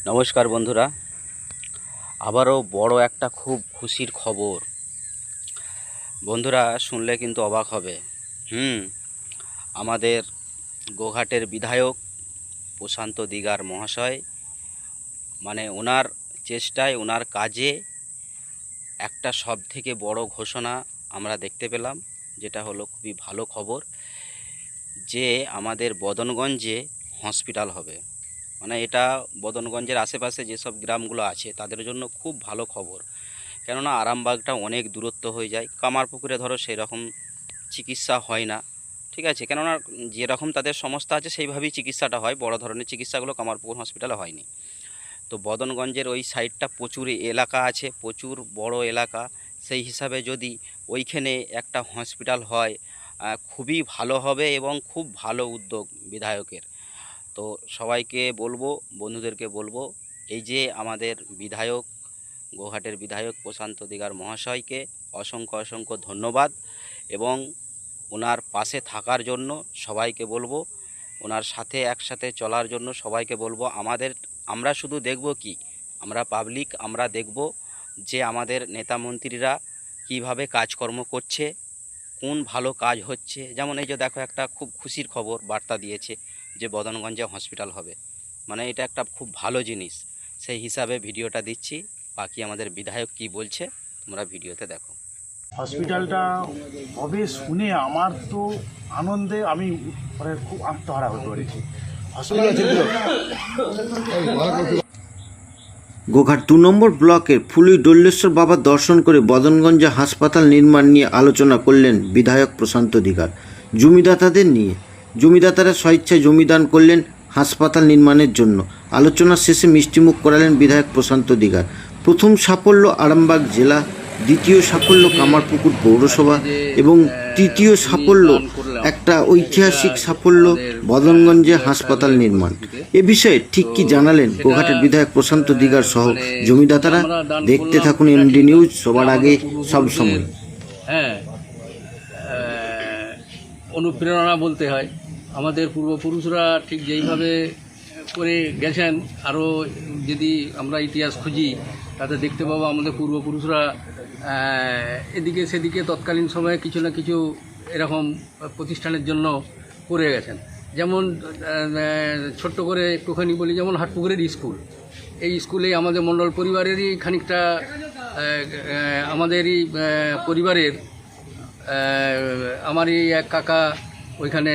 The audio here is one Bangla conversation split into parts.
নমস্কার বন্ধুরা, আবারও বড় একটা খুব খুশির খবর। বন্ধুরা শুনলে কিন্তু অবাক হবে। আমাদের গোঘাটের বিধায়ক প্রশান্ত দিগার মহাশয়, মানে ওনার চেষ্টায়, ওনার কাজে একটা সবথেকে বড় ঘোষণা আমরা দেখতে পেলাম, যেটা হলো খুবই ভালো খবর, যে আমাদের বদনগঞ্জে হসপিটাল হবে। মানে এটা বদনগঞ্জের আশেপাশে যেসব গ্রামগুলো আছে তাদের জন্য খুব ভালো খবর। কেননা আরামবাগটা অনেক দূরত্ব হয়ে যায়। কামারপুকুরে ধরো সেই রকম চিকিৎসা হয় না, ঠিক আছে, কেননা যেরকম তাদের সমস্যা আছে সেইভাবেই চিকিৎসাটা হয়। বড় ধরনের চিকিৎসাগুলো কামারপুকুর হসপিটালে হয়নি। তো বদনগঞ্জের ওই সাইডটা প্রচুর এলাকা আছে, প্রচুর বড় এলাকা। সেই হিসাবে যদি ওইখানে একটা হসপিটাল হয় খুবই ভালো হবে এবং খুব ভালো উদ্যোগ বিধায়কের। তো সবাইকে বলবো, বন্ধুদেরকে বলবো, এই যে আমাদের বিধায়ক, গোঘাটের বিধায়ক প্রশান্ত দিগার মহাশয়কে অসংখ্য অসংখ্য ধন্যবাদ, এবং ওনার পাশে থাকার জন্য সবাইকে বলবো, ওনার সাথে একসাথে চলার জন্য সবাইকে বলবো। আমরা শুধু দেখব কি, আমরা পাবলিক, আমরা দেখব যে আমাদের নেতা মন্ত্রীরা কিভাবে কাজকর্ম করছে, কোন ভালো কাজ হচ্ছে। যেমন এই যে দেখো, একটা খুব খুশির খবর বার্তা দিয়েছে যে বদনগঞ্জে হসপিটাল হবে। মানে এটা একটা খুব ভালো জিনিস, সেই হিসাবে ভিডিওটা দিচ্ছি। বাকি আমাদের বিধায়ক কি বলছে তোমরা ভিডিওতে দেখো। হসপিটালটা হবে শুনে আমার তো আনন্দে আমি খুব আত্মহারা হয়ে পড়েছি। গোঘাট 2 নম্বর ব্লকের ফুলি ডল্লেশ্বর বাবার দর্শন করে বদনগঞ্জে হাসপাতাল নির্মাণ নিয়ে আলোচনা করলেন বিধায়ক প্রশান্ত দিগার জমিদাতাদের নিয়ে। জমিদাতারা স্বেচ্ছায় জমিদান করলেন হাসপাতাল নির্মাণের জন্য। আলোচনা শেষে মিষ্টিমুখ করালেন বিধায়ক প্রশান্ত দিগার। প্রথম সাফল্য আরামবাগ জেলা, দ্বিতীয় সাফল্য কামারপুকুর পৌরসভা এবং তৃতীয় সাফল্য একটা ঐতিহাসিক সাফল্য বদনগঞ্জে হাসপাতাল নির্মাণ। এ বিষয়ে ঠিক কি জানালেন গোঘাটের বিধায়ক প্রশান্ত দিগার সহ জমিদাতারা? দেখতে থাকুন এমডি নিউজ, সবার আগে সব সময়। অনুপ্রেরণা বলতে হয়, আমাদের পূর্বপুরুষরা ঠিক যেইভাবে করে গেছেন, আরও যদি আমরা ইতিহাস খুঁজি তাতে দেখতে পাবো আমাদের পূর্বপুরুষরা এদিকে সেদিকে তৎকালীন সময়ে কিছু না কিছু এরকম প্রতিষ্ঠানের জন্য করে গেছেন। যেমন ছোট্ট করে একটুখানি বলি, যেমন হাটপুকুরের স্কুল, এই স্কুলে আমাদের মণ্ডল পরিবারেরই খানিকটা, আমাদেরই পরিবারের আমারই এক কাকা ওইখানে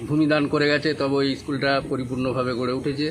ভূমিদান করে গেছে, তবে ওই স্কুলটা পরিপূর্ণভাবে গড়ে উঠেছে।